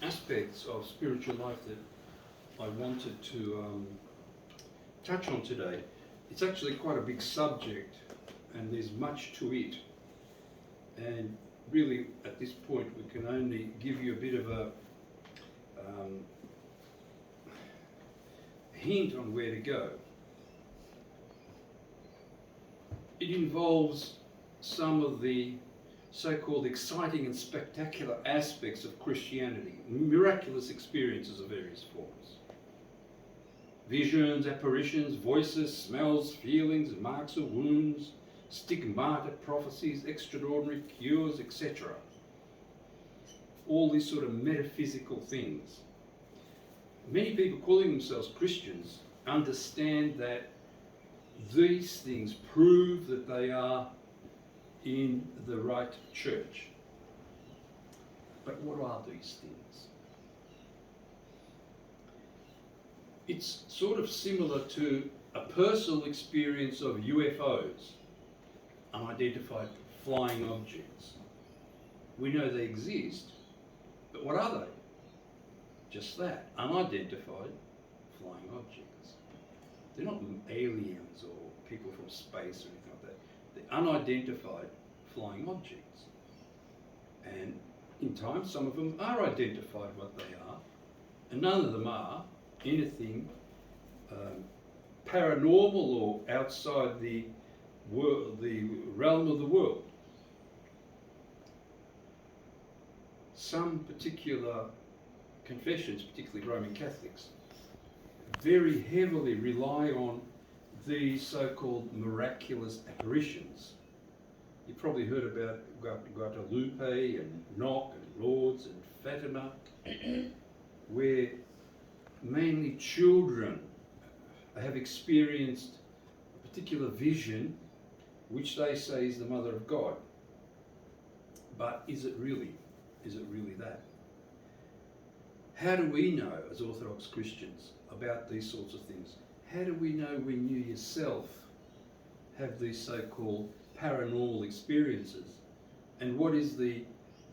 aspects of spiritual life that I wanted to touch on today. It's actually quite a big subject and there's much to it, and really at this point we can only give you a bit of a hint on where to go. It involves some of the so-called exciting and spectacular aspects of Christianity, miraculous experiences of various forms. Visions, apparitions, voices, smells, feelings, marks of wounds, stigmata, prophecies, extraordinary cures, etc. All these sort of metaphysical things. Many people calling themselves Christians understand that these things prove that they are in the right church. But what are these things? It's sort of similar to a personal experience of UFOs, unidentified flying objects. We know they exist, but what are they? Just that, unidentified flying objects. They're not aliens or people from space or anything like that. They're unidentified flying objects. And in time, some of them are identified what they are, and none of them are anything paranormal or outside the world, the realm of the world. Some particular confessions, particularly Roman Catholics, very heavily rely on these so-called miraculous apparitions. You've probably heard about Guadalupe and Knock and Lourdes and Fatima, where mainly children have experienced a particular vision which they say is the Mother of God. But is it really? Is it really that? How do we know as Orthodox Christians about these sorts of things? How do we know when you yourself have these so-called paranormal experiences? And what is the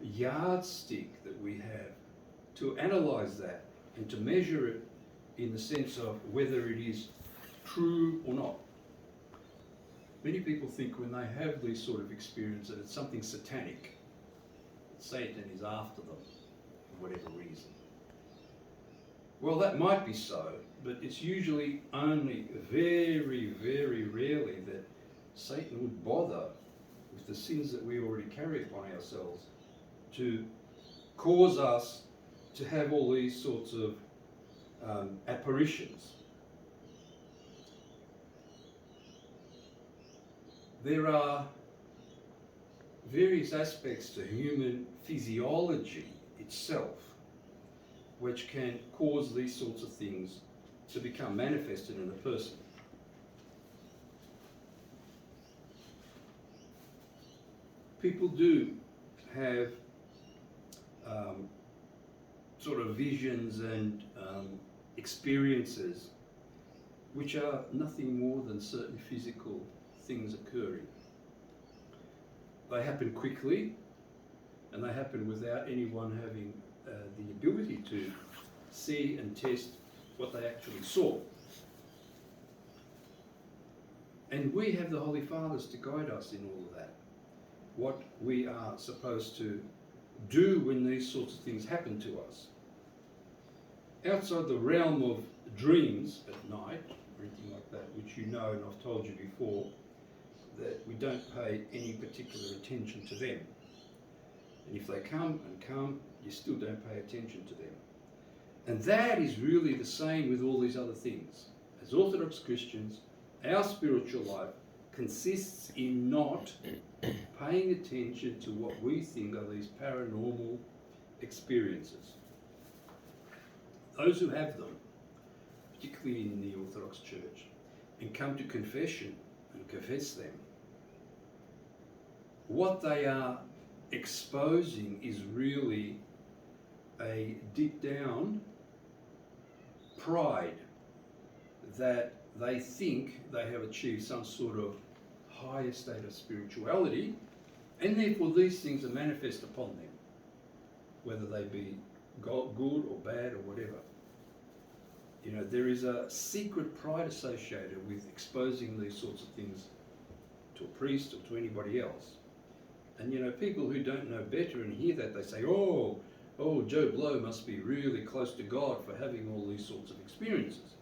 yardstick that we have to analyse that and to measure it in the sense of whether it is true or not? Many people think when they have these sort of experiences that it's something satanic. Satan is after them for whatever reason. Well, that might be so, but it's usually only very, very rarely that Satan would bother with the sins that we already carry upon ourselves to cause us to have all these sorts of apparitions. There are various aspects to human physiology itself which can cause these sorts of things to become manifested in a person. People do have sort of visions and experiences which are nothing more than certain physical things occurring. They happen quickly and they happen without anyone having the ability to see and test what they actually saw. And we have the Holy Fathers to guide us in all of that. What we are supposed to do when these sorts of things happen to us. Outside the realm of dreams at night, or anything like that, which you know and I've told you before, that we don't pay any particular attention to them. And if they come and come, you still don't pay attention to them. And that is really the same with all these other things. As Orthodox Christians, our spiritual life consists in not paying attention to what we think are these paranormal experiences. Those who have them, particularly in the Orthodox Church, and come to confession and confess them, what they are exposing is really a deep down pride that they think they have achieved some sort of higher state of spirituality, and therefore these things are manifest upon them, whether they be good or bad or whatever. You know, there is a secret pride associated with exposing these sorts of things to a priest or to anybody else. And you know, people who don't know better and hear that, they say, oh, Joe Blow must be really close to God for having all these sorts of experiences.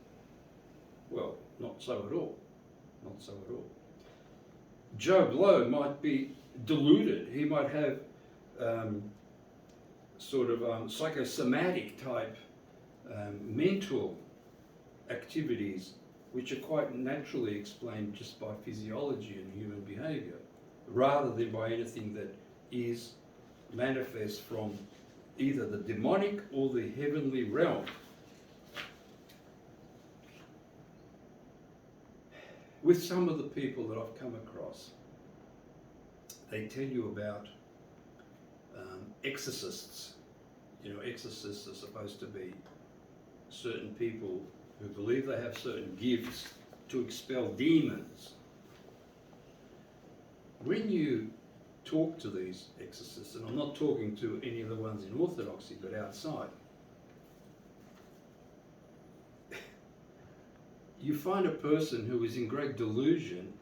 Well, not so at all. Not so at all. Joe Blow might be deluded. He might have psychosomatic type mental activities which are quite naturally explained just by physiology and human behaviour, rather than by anything that is manifest from either the demonic or the heavenly realm. With some of the people that I've come across, they tell you about exorcists. You know, exorcists are supposed to be certain people who believe they have certain gifts to expel demons. When you talk to these exorcists, and I'm not talking to any of the ones in Orthodoxy, but outside, you find a person who is in great delusion,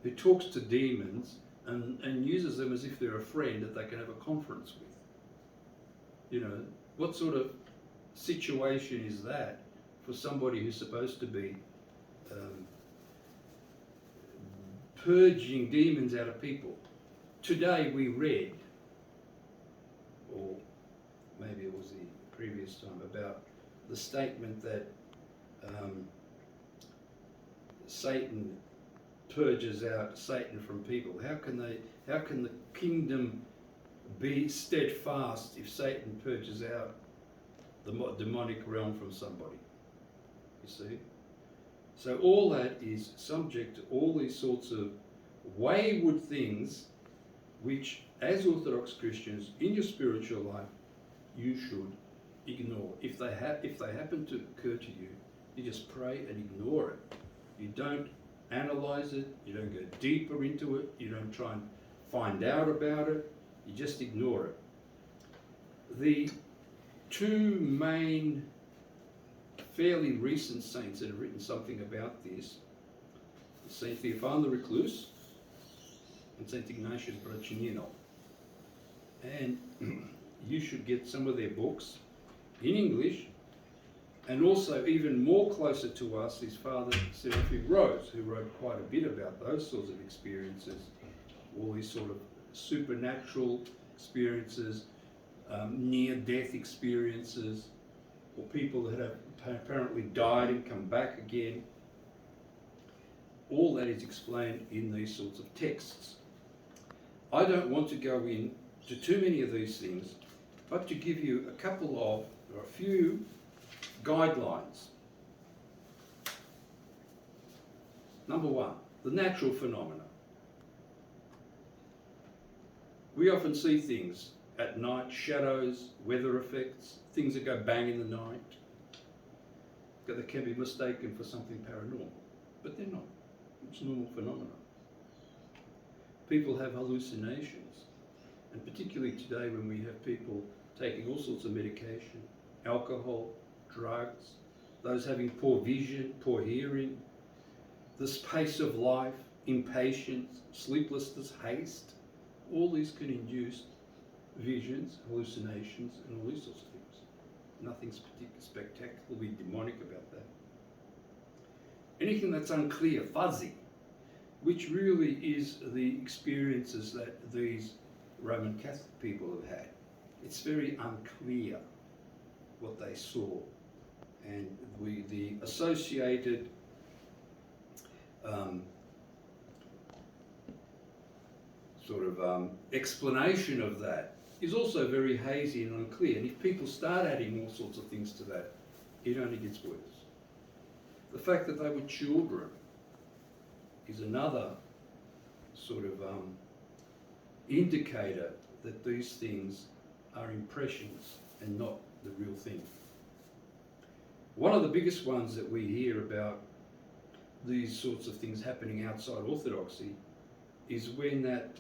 who talks to demons and uses them as if they're a friend that they can have a conference with. You know, what sort of situation is that for somebody who's supposed to be purging demons out of people? Today we read, or maybe it was the previous time, about the statement that Satan purges out Satan from people. How can the kingdom be steadfast if Satan purges out the demonic realm from somebody? You see? So all that is subject to all these sorts of wayward things which, as Orthodox Christians, in your spiritual life, you should ignore. If they happen to occur to you, you just pray and ignore it. You don't analyze it, you don't go deeper into it, you don't try and find out about it, you just ignore it. The two main fairly recent saints that have written something about this, Saint Theophan the Recluse and Saint Ignatius Braccianino. And you should get some of their books in English. And also, even more closer to us, is Father Seraphic Rose, who wrote quite a bit about those sorts of experiences, all these sort of supernatural experiences, near-death experiences, or people that have apparently died and come back again. All that is explained in these sorts of texts. I don't want to go into too many of these things, but to give you a couple of, or a few, guidelines. Number one, the natural phenomena. We often see things at night, shadows, weather effects, things that go bang in the night, that can be mistaken for something paranormal, but they're not. It's normal phenomena. People have hallucinations, and particularly today when we have people taking all sorts of medication, alcohol, drugs, those having poor vision, poor hearing, this pace of life, impatience, sleeplessness, haste, all these can induce visions, hallucinations, and all these sorts of things. Nothing's spectacularly demonic about that. Anything that's unclear, fuzzy, which really is the experiences that these Roman Catholic people have had. It's very unclear what they saw, and the associated explanation of that is also very hazy and unclear. And if people start adding all sorts of things to that, it only gets worse. The fact that they were children is another sort of indicator that these things are impressions and not the real thing. One of the biggest ones that we hear about these sorts of things happening outside Orthodoxy is when that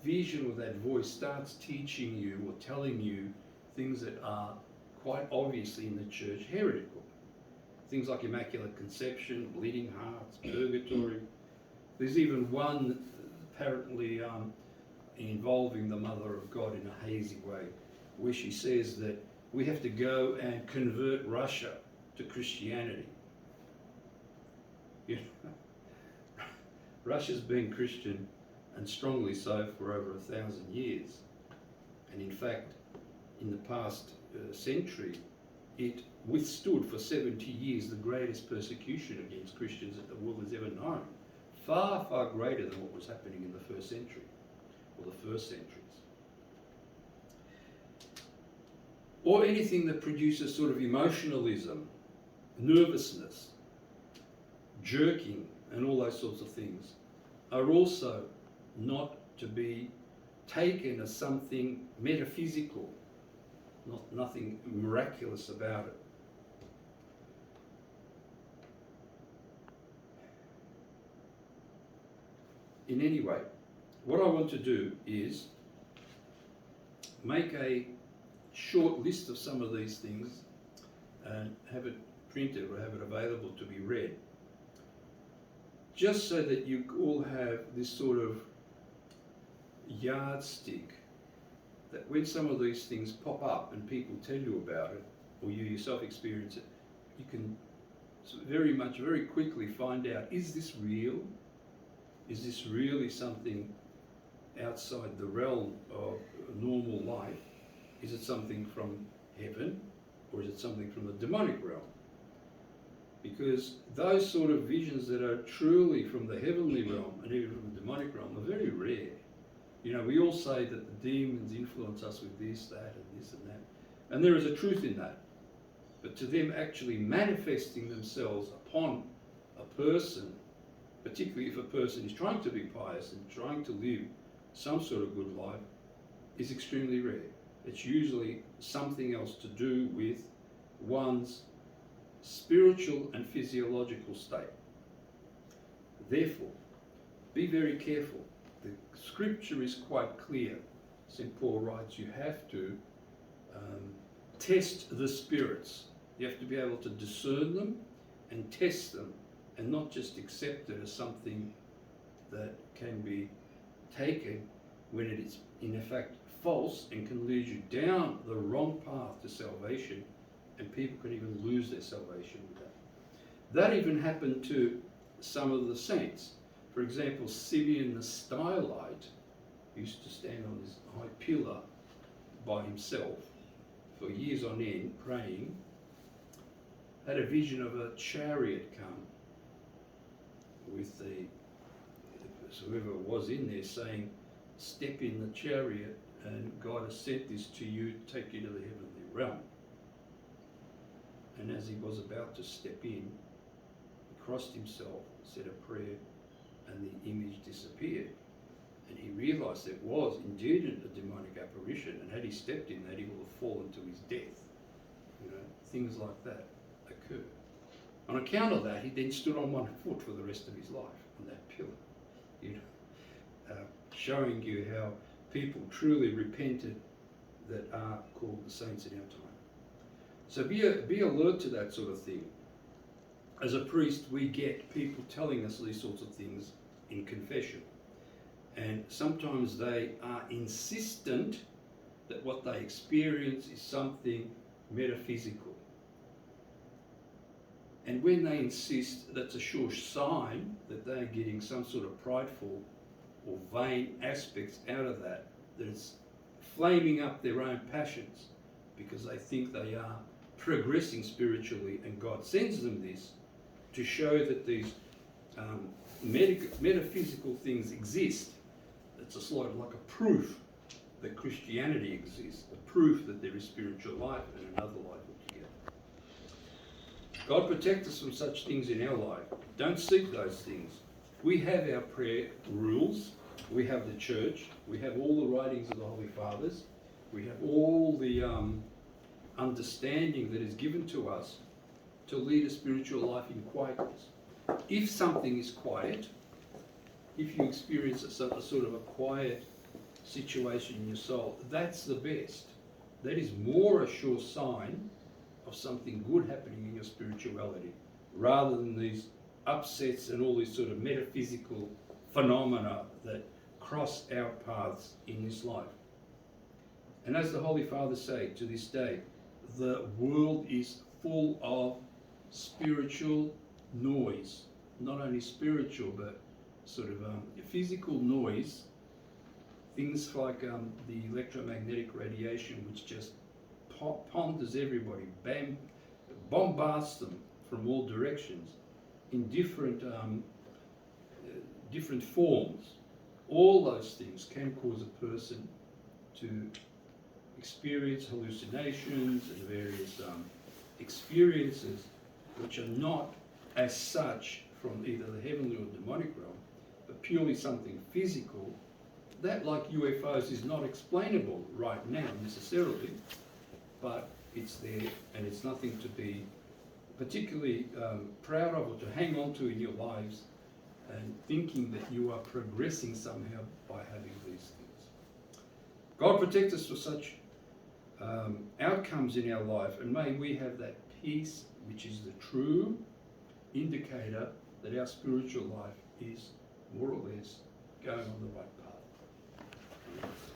vision or that voice starts teaching you or telling you things that are quite obviously in the church heretical. Things like Immaculate Conception, bleeding hearts, purgatory. There's even one apparently involving the Mother of God in a hazy way, where she says that we have to go and convert Russia to Christianity. You know, Russia's been Christian, and strongly so, for over 1,000 years. And in fact, in the past century, it withstood for 70 years the greatest persecution against Christians that the world has ever known. Far, far greater than what was happening in the first century, or the first centuries. Or anything that produces sort of emotionalism, nervousness, jerking, and all those sorts of things are also not to be taken as something metaphysical, nothing miraculous about it. In any way, what I want to do is make a short list of some of these things and have it printed or have it available to be read, just so that you all have this sort of yardstick that when some of these things pop up and people tell you about it, or you yourself experience it, you can very quickly find out, is this real? Is this really something outside the realm of normal life? Is it something from heaven, or is it something from the demonic realm? Because those sort of visions that are truly from the heavenly realm and even from the demonic realm are very rare. You know, we all say that the demons influence us with this, that, and this and that. And there is a truth in that. But to them actually manifesting themselves upon a person, particularly if a person is trying to be pious and trying to live some sort of good life, is extremely rare. It's usually something else to do with one's spiritual and physiological state. Therefore, be very careful. The scripture is quite clear. St. Paul writes, you have to test the spirits. You have to be able to discern them and test them, and not just accept it as something that can be taken when it is in effect false and can lead you down the wrong path to salvation, and people can even lose their salvation with that. That even happened to some of the saints. For example, Simeon the Stylite used to stand on this high pillar by himself for years on end praying, had a vision of a chariot come with whoever was in there saying, step in the chariot and God has sent this to you, take you to the heavenly realm. And as he was about to step in, he crossed himself, said a prayer, and the image disappeared. And he realised it was indeed a demonic apparition, and had he stepped in that, he would have fallen to his death. You know, things like that occur. On account of that, he then stood on one foot for the rest of his life on that pillar, you know, showing you how people truly repented that are called the saints in our time. So be alert to that sort of thing. As a priest, we get people telling us these sorts of things in confession. And sometimes they are insistent that what they experience is something metaphysical. And when they insist, that's a sure sign that they're getting some sort of prideful or vain aspects out of that it's flaming up their own passions because they think they are progressing spiritually, and God sends them this to show that these metaphysical things exist. It's a sort of like a proof that Christianity exists, a proof that there is spiritual life and another life altogether. God protect us from such things in our life. Don't seek those things. We have our prayer rules. We have the church. We have all the writings of the Holy Fathers. We have all the understanding that is given to us to lead a spiritual life in quietness. If something is quiet, if you experience a sort of a quiet situation in your soul, that's the best. that is more a sure sign of something good happening in your spirituality, rather than these upsets and all these sort of metaphysical phenomena that cross our paths in this life. And as the Holy Fathers say to this day, the world is full of spiritual noise, not only spiritual but sort of physical noise, things like the electromagnetic radiation, which just ponders everybody, bombards them from all directions in different forms. All those things can cause a person to experience hallucinations and various experiences which are not as such from either the heavenly or demonic realm, but purely something physical that, like UFOs, is not explainable right now necessarily, but it's there, and it's nothing to be particularly proud of or to hang on to in your lives and thinking that you are progressing somehow by having these things. God protect us from such outcomes in our life, and may we have that peace which is the true indicator that our spiritual life is more or less going on the right path.